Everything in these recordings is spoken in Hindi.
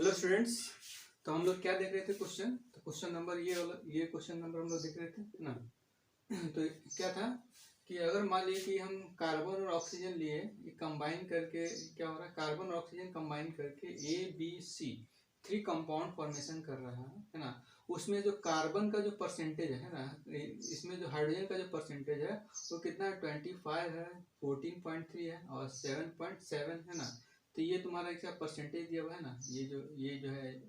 Hello students. तो हम लोग क्या देख रहे थे क्वेश्चन। तो क्वेश्चन नंबर ये क्वेश्चन नंबर हम लोग देख रहे थे ना। तो क्या था कि अगर मान लीजिए कि हम कार्बन और ऑक्सीजन लिए, ये कंबाइन करके क्या हो रहा है, कार्बन और ऑक्सीजन कंबाइन करके ABC 3 कंपाउंड फॉर्मेशन कर रहा है ना। उसमें जो कार्बन का जो परसेंटेज है ना, इसमें जो हाइड्रोजन का जो परसेंटेज है वो कितना है, 25 है, 14.3 है और 7.7 है ना। तो ये तुम्हारा क्या परसेंटेज दिया हुआ है ना, ये जो है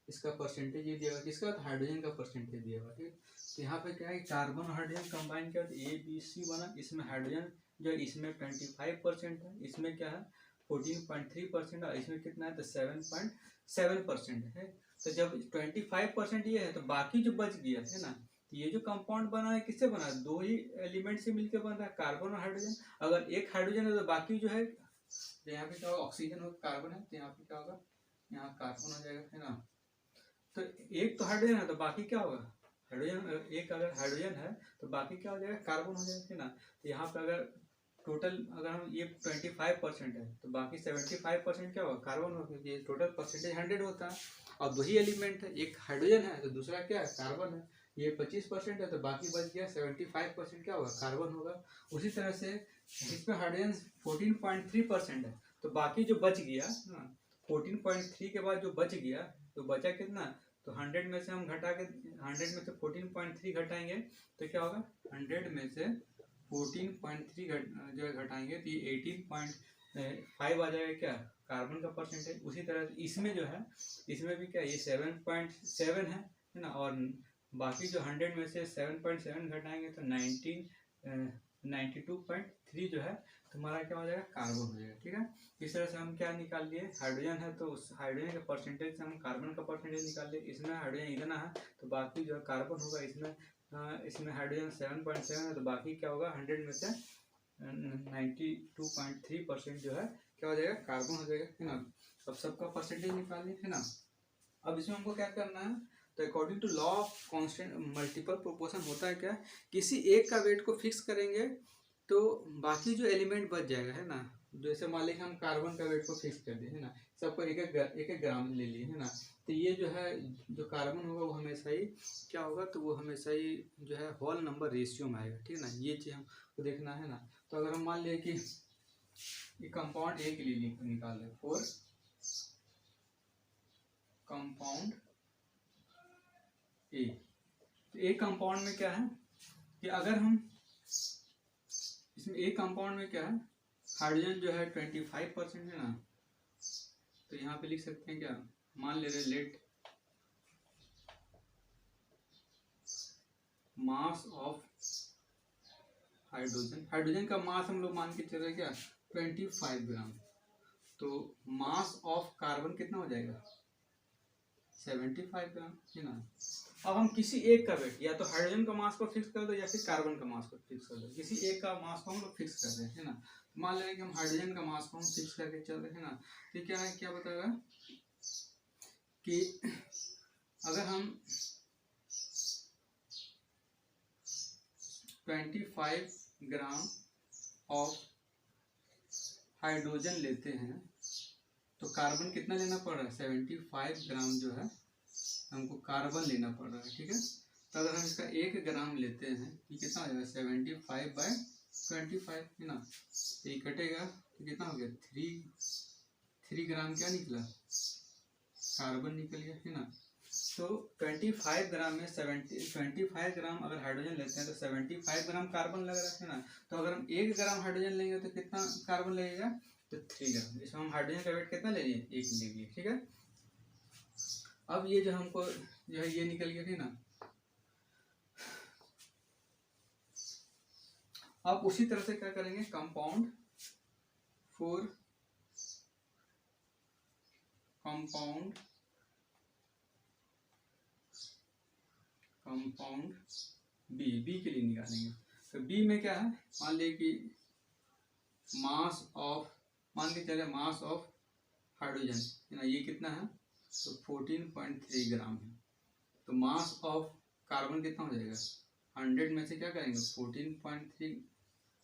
इसका परसेंटेज ये दिया हुआ है, किसका, हाइड्रोजन का परसेंटेज दिया हुआ है। ठीक। तो यहाँ पे क्या है, कार्बन और हाइड्रोजन कंबाइन किया तो ABC बना। इसमें हाइड्रोजन जो है इसमें 25% है, इसमें क्या है 14.3% और इसमें कितना है तो 7.7% है। तो जब 25% ये है तो बाकी जो बच गया है ना, तो ये जो कंपाउंड बना है किससे बना है, दो ही एलिमेंट से मिलकर बन रहा है, कार्बन और हाइड्रोजन। अगर एक हाइड्रोजन है तो बाकी जो है, तो यहाँ पे क्या होगा, ऑक्सीजन और कार्बन है तो यहाँ पे क्या होगा, यहाँ कार्बन हो जाएगा है ना। तो एक तो हाइड्रोजन है तो बाकी क्या होगा, हाइड्रोजन, एक अगर हाइड्रोजन है तो बाकी क्या हो जाएगा, कार्बन हो जाएगा है ना। तो यहाँ पे अगर टोटल अगर हम ये 25% है तो बाकी 75% क्या होगा, कार्बन होगा, क्योंकि टोटल परसेंटेज 100 होता है। और दो ही एलिमेंट है, एक हाइड्रोजन है तो दूसरा क्या है, कार्बन है। ये 25% है तो बाकी बच गया 75% क्या होगा, कार्बन होगा। उसी तरह से इसमें हाइड्रोजन 14.3% है तो बाकी जो बच गया ना, 14.3 के बाद जो बच गया तो बचा कितना, तो 100 में से हम घटा के 100 में से 14.3 घटाएंगे तो क्या होगा, 100 में से 14.3 जो है घटाएंगे तो ये 18.5 आ जाएगा क्या, कार्बन का परसेंटेज। उसी तरह से इसमें जो है, इसमें भी क्या, ये 7.7 है ना। और बाकी जो 100 में से 7.7 घटाएंगे तो 92.3 जो है तुम्हारा क्या हो जाएगा, कार्बन हो जाएगा। ठीक है, इस तरह से हम क्या निकाल लिए, हाइड्रोजन है तो उस हाइड्रोजन के परसेंटेज से हम कार्बन का परसेंटेज निकाल लिए। इसमें हाइड्रोजन इतना है तो बाकी जो है कार्बन होगा। इसमें हाइड्रोजन 7.7 है तो बाकी क्या होगा, 100 में से 92.3% जो है क्या हो जाएगा, कार्बन हो जाएगा है ना। अब सबका परसेंटेज निकाल लिए है ना। अब इसमें हमको क्या करना है, तो according to law of constant multiple proportion होता है क्या, किसी एक का वेट को फिक्स करेंगे तो बाकी जो एलिमेंट बच जाएगा है ना। जैसे मान लीजिए हम कार्बन का वेट को फिक्स कर दिए है ना, सबको एक ग्राम ले लिए है ना। तो ये जो है, जो कार्बन होगा वो हमेशा ही क्या होगा, तो वो हमेशा ही जो है होल नंबर रेशियो में आएगा। ठीक है ना, ये चीज़ हमको देखना है ना। तो अगर हम मान लिए कि ये कंपाउंड ए के लिए निकाल रहे, 4 कंपाउंड ए। तो एक कंपाउंड में क्या है कि अगर हम इसमें एक कंपाउंड में क्या है, हाइड्रोजन जो है 25% है ना। तो यहाँ पे लिख सकते हैं क्या, मान ले रहे let mass of hydrogen, hydrogen का मास हम लोग मान के चल रहे क्या, 25 ग्राम। तो मास ऑफ कार्बन कितना हो जाएगा, 75 ग्राम है ना। अब हम किसी एक का वेट, या तो हाइड्रोजन का मास को फिक्स कर दो या फिर कार्बन का मास को फिक्स कर दो, किसी एक का मास को हम लोग फिक्स कर रहे हैं है ना। मान लेंगे कि हम हाइड्रोजन का मास को हम फिक्स करके चल रहे हैं ना। तो क्या है, क्या बताएगा कि अगर हम 25 ग्राम ऑफ हाइड्रोजन लेते हैं तो कार्बन कितना लेना पड़ रहा है, 75 ग्राम जो है हमको कार्बन लेना पड़ रहा है। ठीक है, तो अगर हम इसका 1 ग्राम लेते हैं ये कितना हो जाएगा, 75/25 है ना। तो ये कटेगा तो कितना हो गया, 3 ग्राम क्या निकला, कार्बन निकल गया है ना। तो 25 ग्राम में 25 ग्राम अगर हाइड्रोजन लेते हैं तो 75 ग्राम कार्बन लग रहा है ना। तो अगर हम 1 ग्राम हाइड्रोजन लेंगे तो कितना कार्बन लगेगा, तो 3 ग्राम। इसमें हम हाइड्रोजन का वेट कितना ले लिए, 1 ले लिए। ठीक है, अब ये जो हमको जो है ये निकल गया है ना। अब उसी तरह से क्या करेंगे, कंपाउंड 4 कंपाउंड बी के लिए निकालेंगे। तो बी में क्या है, मान लीजिए कि मास ऑफ, मान के चले मास ऑफ हाइड्रोजन है ना, ये कितना है, तो 14.3 ग्राम है। तो मास ऑफ कार्बन कितना हो जाएगा, 100 में से क्या करेंगे 14.3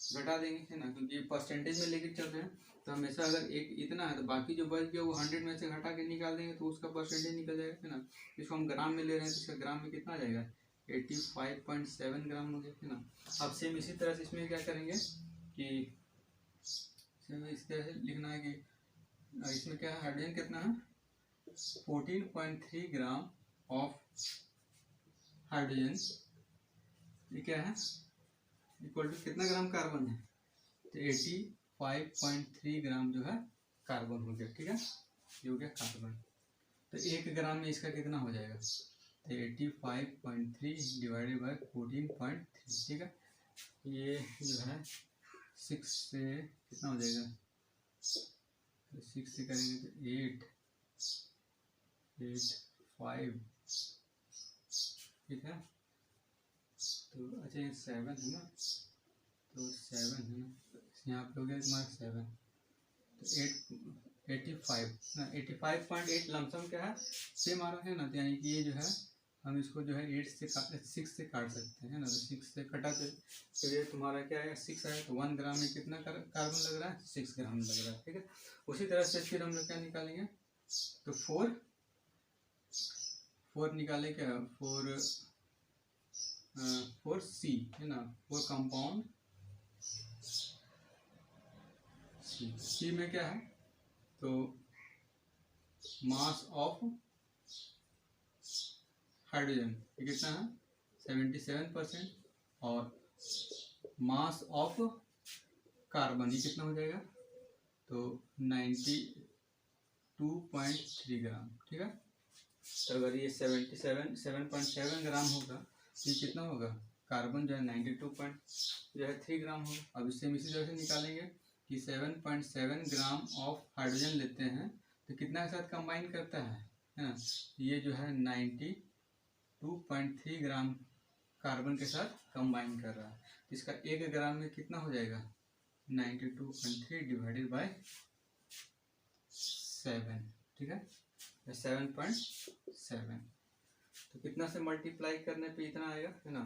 घटा देंगे, है ना, क्योंकि परसेंटेज में लेके चल रहे हैं। तो हमेशा अगर एक इतना है तो बाकी जो बच गया वो 100 में से घटा के निकाल देंगे तो उसका परसेंटेज निकल जाएगा, है ना। इसको हम ग्राम में ले रहे हैं तो इसका ग्राम में कितना आ जाएगा, 85.7 ग्राम हो गया, है ना। अब सेम इसी तरह से इसमें क्या करेंगे कि इस तरह से लिखना है कि इसमें क्या है, हाइड्रोजन कितना है, 14.3 ग्राम ऑफ हाइड्रोजन, ये क्या है, इक्वल टू कितना ग्राम कार्बन है, तो 85.3 ग्राम जो है कार्बन हो गया, ठीक है, ये हो गया कार्बन। तो 1 ग्राम में इसका कितना हो जाएगा, तो 85.3 डिवाइडेड बाय 14.3, ठीक है। ये जो है 6 से कितना हो जाएगा, तो 6 से करेंगे तो 8 5, ठीक है। तो अच्छा ये 7 है ना, तो 7 है ना, यहाँ पे हो गया तुम्हारा 7, तो 85 ना, 85.8 लमसम क्या है सेम आ रहा है ना, तो यानी कि ये जो है हम इसको जो है 6 से काट सकते हैं ना, तो 6 से कटाते तो ये तुम्हारा क्या है 6 आया, तो 1 ग्राम में कितना कार्बन लग रहा है, 6 ग्राम लग रहा है, ठीक है। उसी तरह से फिर हम लोग क्या निकालेंगे, तो 4 निकाले क्या, 4 सी है ना, 4 कंपाउंड सी में क्या है, तो मास ऑफ हाइड्रोजन ये कितना है 77%, और मास ऑफ कार्बन ये कितना हो जाएगा, तो 92.3 ग्राम, ठीक है। तो अगर ये 7.7 ग्राम होगा तो ये कितना होगा, कार्बन जो है 92.3 ग्राम होगा। अब इससे हम इसी तरह से निकालेंगे कि 7.7 ग्राम ऑफ हाइड्रोजन लेते हैं तो कितना के साथ कंबाइन करता है ना, ये जो है 92.3 ग्राम कार्बन के साथ कंबाइन कर रहा है, तो इसका 1 ग्राम में कितना हो जाएगा, 92.3 डिवाइडेड बाय 7, ठीक है, 7.7, तो कितना से मल्टीप्लाई करने पे इतना आएगा, है ना,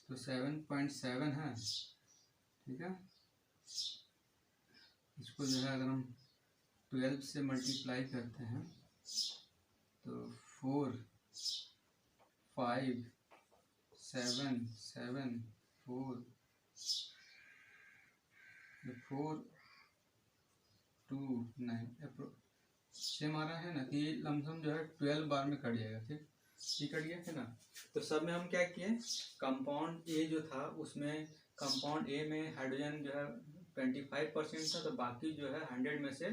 तो 7.7 है, ठीक है। इसको जो है अगर हम 12 से मल्टीप्लाई करते हैं तो 4 5 7 7 4 2 9 सेम आ रहा है ना, कि लमसम जो है 12 बार में कट जाएगा, ठीक, ये कट गया, है ना। तो सब में हम क्या किए, कंपाउंड ए जो था उसमें कंपाउंड ए में हाइड्रोजन जो है 25% था, तो बाकी जो है 100 में से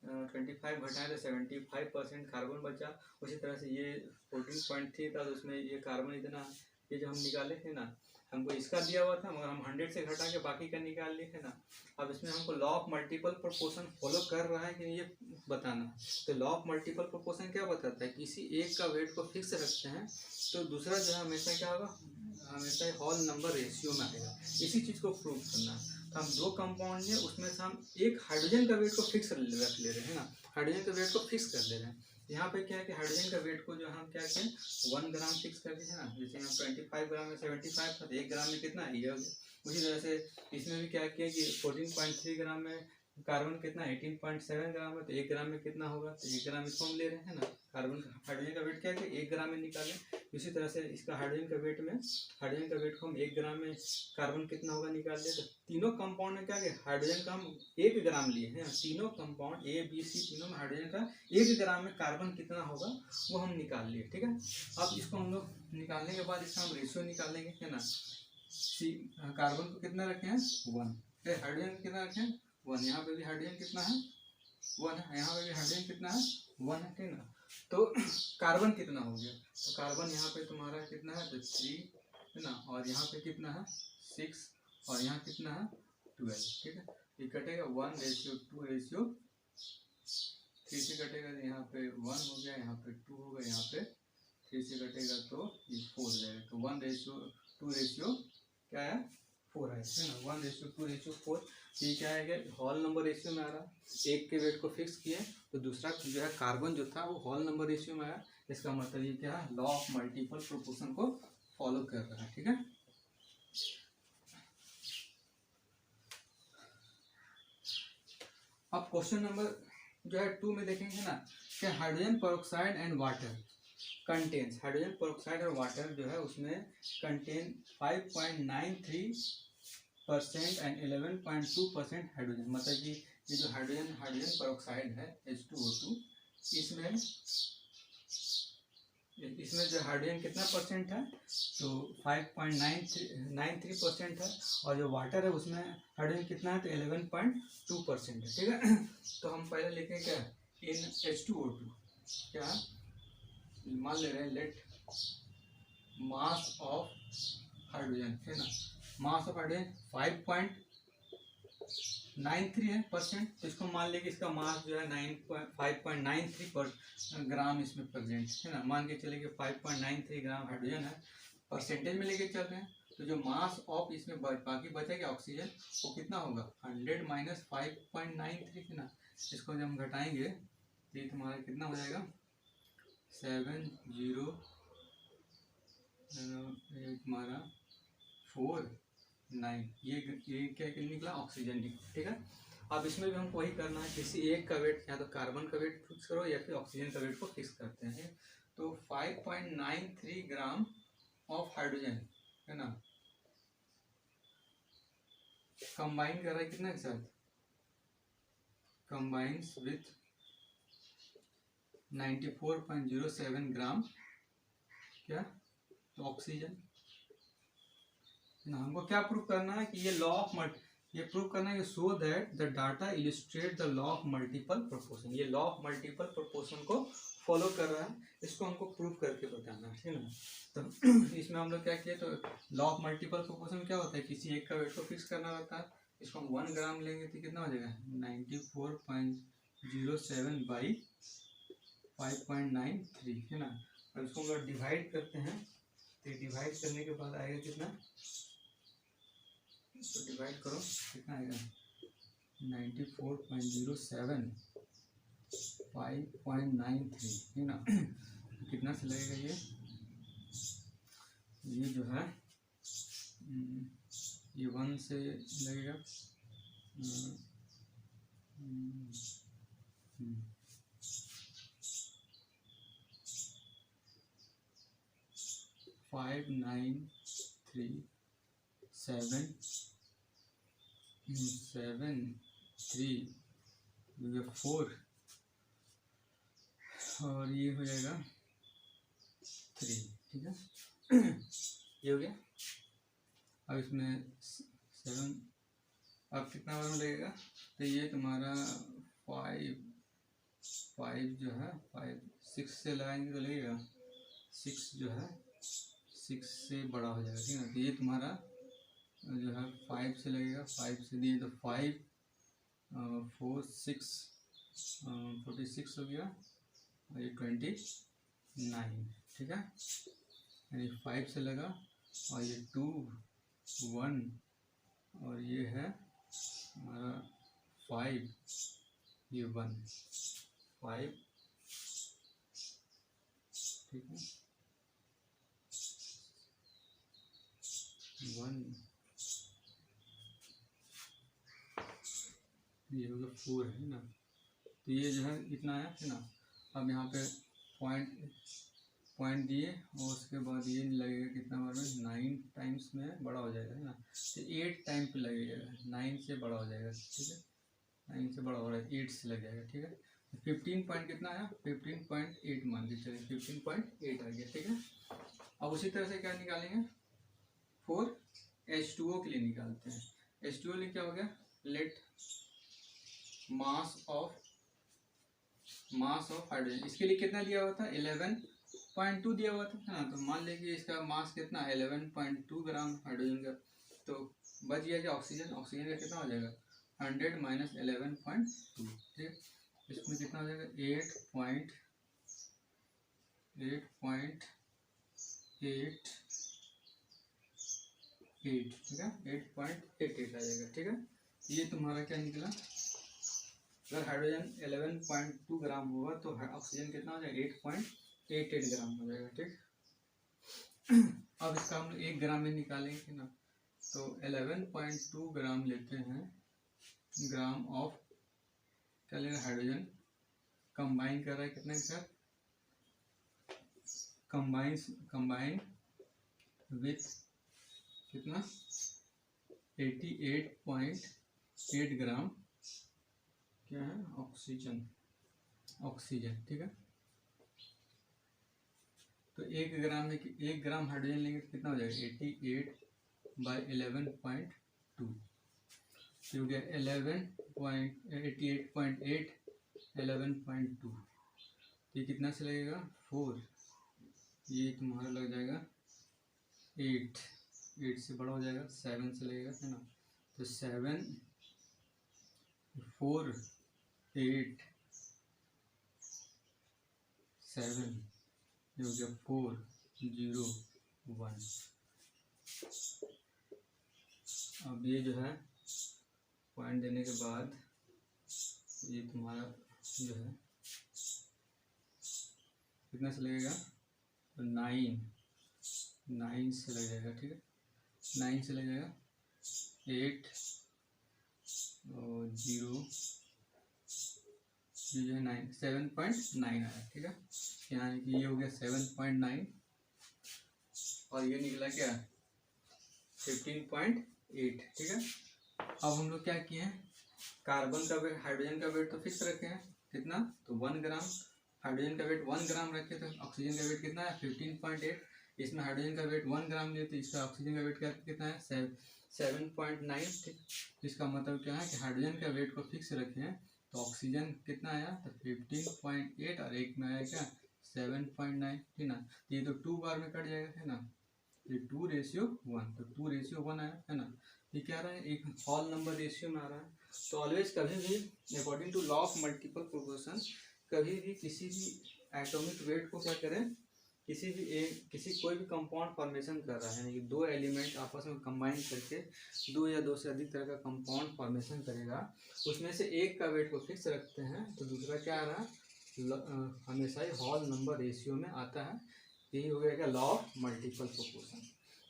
25 घटाए तो 75% कार्बन बचा। उसी तरह से ये 14.3 था तो उसमें ये कार्बन इतना, ये जो हम निकाले थे ना, हमको इसका दिया हुआ था मगर हम 100 से घटा के बाकी का निकाल लिए है ना। अब इसमें हमको law of multiple proportion follow कर रहा है कि नहीं ये बताना। तो लॉ ऑफ मल्टीपल प्रोपोर्शन क्या बताता है, किसी एक का वेट को फिक्स रखते हैं तो दूसरा जो है हमेशा क्या होगा, हमेशा होल नंबर रेशियो में आएगा। इसी चीज़ को प्रूव करना है। तो हम 2 कंपाउंड है उसमें से हम एक हाइड्रोजन का वेट को फिक्स रख ले रहे हैं ना, हाइड्रोजन का वेट को फिक्स कर ले रहे हैं। यहाँ पे क्या है कि हाइड्रोजन का वेट को जो हम क्या किए 1 ग्राम फिक्स कर दिए ना, जैसे हम 25 ग्राम में 75 था तो 1 ग्राम में कितना है ये। उसी तरह से इसमें भी क्या किया कि 14.3 ग्राम में कार्बन कितना 18.7 ग्राम है तो 1 ग्राम में कितना होगा, तो 1 ग्राम इसको हम ले रहे हैं ना। कार्बन हाइड्रोजन का वेट क्या है कि 1 ग्राम में निकालें। इसी तरह से इसका हाइड्रोजन का वेट में हाइड्रोजन का वेट को हम 1 ग्राम में कार्बन कितना होगा निकाल लें। तो तीनों कंपाउंड में क्या है हाइड्रोजन का हम 1 ग्राम लिए हैं। तीनों कंपाउंड ए बी सी तीनों में हाइड्रोजन का 1 ग्राम में कार्बन कितना होगा वो हम निकाल लिए, ठीक है। अब इसको हम लोग निकालने के बाद इसका हम रेशियो निकालेंगे, है ना। सी कार्बन को कितना रखे हैं 1, हाइड्रोजन कितना रखे हैं 1, यहाँ पे भी हाइड्रोजन कितना है 1 है, यहाँ पे भी हाइड्रोजन कितना है 1 है, ठीक ना। तो कार्बन कितना हो गया, तो कार्बन यहाँ पे तुम्हारा कितना है तो 3 है ना, और यहाँ पे कितना है 6 और यहाँ कितना है 12, ठीक है। ये कटेगा 1:2:3 से कटेगा तो यहाँ पे 1 हो गया, यहाँ पे 2 होगा, यहाँ पे 3 से कटेगा तो ये 4 हो जाएगा। तो 1:2 क्या है 4 है ना, 1:2:4। ये क्या है कि हॉल नंबर रेशियो में आ रहा है। एक के वेट को फिक्स किए तो दूसरा जो है कार्बन जो था वो हॉल नंबर रेशियो में आया। इसका मतलब ये क्या है लॉ ऑफ मल्टीपल प्रोपोर्शन को फॉलो कर रहा है, ठीक है। अब क्वेश्चन नंबर जो है 2 में देखेंगे ना कि hydrogen peroxide and water contains, hydrogen peroxide और वाटर जो है उसमें कंटेन 5.93% एंड 11.2% हाइड्रोजन। मतलब कि ये जो हाइड्रोजन पेरोक्साइड है H2O2, इसमें जो हाइड्रोजन कितना परसेंट है, तो 5.93% है, और जो वाटर है उसमें हाइड्रोजन कितना है, तो 11.2% है। ठीक है, तो हम पहले लिखें क्या, इन H2O2 क्या मान ले रहे हैं, लेट मास ऑफ हाइड्रोजन है ना, मास ऑफ हाइड्रोजन 5.93 है परसेंट, तो इसको मान लेंगे इसका मास जो है 5.93 ग्राम इसमें प्रेजेंट है ना। मान के चले कि 5.93 ग्राम हाइड्रोजन है, परसेंटेज में लेके चल रहे हैं, तो जो मास ऑफ इसमें बाकी बचेगा ऑक्सीजन वो कितना होगा, 100 माइनस 5.93 है ना। इसको जब हम घटाएंगे तो ये तुम्हारा कितना हो जाएगा, 70 तुम्हारा 49, ये क्या निकला, ऑक्सीजन निकला। ठीक है, अब इसमें भी हमको वही करना है, किसी एक का वेट या तो कार्बन का वेट फिक्स करो या फिर ऑक्सीजन का वेट को फिक्स करते हैं। तो 5.93 ग्राम ऑफ हाइड्रोजन है ना, कंबाइन कर रहा है कितना के साथ, कंबाइंस विथ 94.07 ग्राम क्या, तो ऑक्सीजन ना। हमको क्या प्रूव करना है कि ये लॉ ऑफ ये प्रूव करना है, so that the data illustrate the law of multiple proportion. ये लॉ ऑफ मल्टीपल प्रोपोर्शन को फॉलो कर रहा है, इसको हमको प्रूव करके बताना है, ठीक है ना। तो इसमें हम लोग क्या किए, तो लॉ ऑफ मल्टीपल प्रोपोर्शन क्या होता है, किसी एक का वेट को फिक्स करना रहता है। इसको हम 1 ग्राम लेंगे तो कितना हो जाएगा, 94.07 बाई 5.93 है ना। और इसको हम लोग डिवाइड करते हैं, तो डिवाइड करने के बाद आएगा कितना, तो डिवाइड करो कितना आएगा, 94.07 5.93 है ना। कितना से लगेगा ये जो है, ये 1 से लगेगा 5,937.4 और ये हो जाएगा 3, ठीक है। ये हो गया। अब इसमें 7, अब कितना बार में लगेगा, तो ये तुम्हारा 5 जो है 6 से लगाएंगे तो लगेगा 6 जो है 6 से बड़ा हो जाएगा, ठीक है। तो ये तुम्हारा जो है 5 से लगेगा, 5 से दिए तो 5 4 6 46 हो गया, और ये 29, ठीक है। यानी 5 से लगा, और ये 2 1 और ये है हमारा 5, ये 1 5, ठीक है, 1 ये हो गया 4 है ना। तो ये जो है इतना आया है ना। अब यहाँ पे पॉइंट दिए, और उसके बाद ये लगेगा कितना बार में, 9 टाइम्स में बड़ा हो जाएगा है ना। तो 8 टाइम पे लगेगा, 9 से बड़ा हो जाएगा, ठीक है। 9 से बड़ा हो रहा है, 8 से लग जाएगा, ठीक है। 15 पॉइंट कितना आया, 15.8 मान के चलिए, 15.8 आ गया, ठीक है। अब उसी तरह से क्या निकालेंगे, 4H2O के लिए निकालते हैं। H2O लिए क्या हो गया, लेट मास ऑफ हाइड्रोजन, इसके लिए कितना दिया हुआ था, 11.2 दिया हुआ था ना। तो मान लीजिए इसका मास कितना, 11.2 ग्राम हाइड्रोजन का, तो बच गया क्या, ऑक्सीजन का कितना हो जाएगा, 100 माइनस 11.2, ठीक। इसमें कितना हो जाएगा, 8.88, ठीक है, 8.88 आ जाएगा, ठीक है। ये तुम्हारा क्या निकला, अगर हाइड्रोजन 11.2 ग्राम होगा तो ऑक्सीजन कितना हो जाएगा, 8.88 ग्राम हो जाएगा, ठीक। अब इसका हम 1 ग्राम में निकालेंगे ना, तो 11.2 ग्राम लेते हैं, ग्राम ऑफ क्या लेगा, हाइड्रोजन कंबाइन कर रहा है कितने के साथ, कंबाइन विथ कितना 88.8 ग्राम क्या है, ऑक्सीजन, ठीक है। तो 1 ग्राम में 1 ग्राम हाइड्रोजन लेंगे तो कितना हो जाएगा, 88/11.2, हो गया 88.8 11.2, ये कितना से लगेगा 4, ये तुम्हारा लग जाएगा 8 से बड़ा हो जाएगा, 7 से लगेगा, है ना। तो 7 4 8 7, ये हो गया 4 0 1। अब ये जो है पॉइंट देने के बाद ये तुम्हारा जो है कितना से लगेगा, तो 9 से लग जाएगा, ठीक है, 9 से लग जाएगा, 8 और 0 जो है 9 7.9 आया, ठीक है। यानी कि ये हो गया 7.9 और ये निकला क्या 15.8, ठीक है। अब हम लोग क्या किए हैं, कार्बन का वेट, हाइड्रोजन का वेट तो फिक्स रखे हैं कितना, तो 1 ग्राम, हाइड्रोजन का वेट 1 ग्राम रखे थे, ऑक्सीजन का वेट कितना है 15.8, इसमें हाइड्रोजन का वेट 1 ग्राम लिए तो इसका ऑक्सीजन का वेट कितना है 7.9, ठीक। इसका मतलब क्या है कि हाइड्रोजन का वेट को फिक्स रखे हैं तो ऑक्सीजन कितना आया, तो 15.8 और एक में आया क्या 7.9, ठीक ना। ये तो 2 बार में कट जाएगा, है ना, ये 2:1, तो 2:1 आया, है ना। ये क्या रहा है, एक होल नंबर रेशियो में आ रहा है। तो ऑलवेज कभी भी according to law of multiple proportion, कभी भी किसी भी एटॉमिक वेट को क्या करें, किसी कोई भी कंपाउंड फॉर्मेशन कर रहा है, यानी कि 2 एलिमेंट आपस में कंबाइन करके 2 या 2 से अधिक तरह का कंपाउंड फॉर्मेशन करेगा, उसमें से एक का वेट को फिक्स रखते हैं तो दूसरा क्या आ रहा है, हमेशा ही होल नंबर रेशियो में आता है। यही हो गया लॉ ऑफ मल्टीपल प्रोपोर्शन।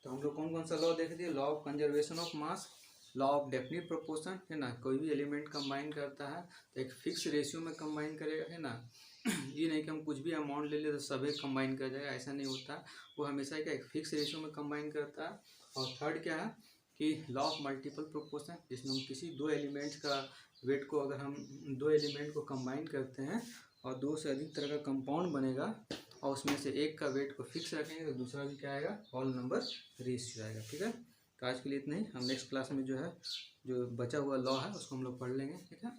तो हम लोग कौन कौन सा लॉ देख दिए, law of conservation of mass, law of definite proportion, है ना, कोई भी एलिमेंट कंबाइन करता है तो एक फिक्स रेशियो में कंबाइन करेगा, है ना। ये नहीं कि हम कुछ भी अमाउंट ले ले तो सभी कंबाइन कर जाएगा, ऐसा नहीं होता, वो हमेशा क्या एक फिक्स रेशियो में कंबाइन करता है। और थर्ड क्या है कि लॉ ऑफ मल्टीपल प्रोपोर्शन, जिसमें हम किसी 2 एलिमेंट्स का वेट को, अगर हम 2 एलिमेंट को कंबाइन करते हैं और 2 से अधिक तरह का कंपाउंड बनेगा और उसमें से एक का वेट को फिक्स रखेंगे तो दूसरा भी क्या आएगा, होल नंबर रेशियो आएगा, ठीक है। तो आज के लिए इतना ही, हम नेक्स्ट क्लास में जो है जो बचा हुआ लॉ है उसको हम लोग पढ़ लेंगे, ठीक है।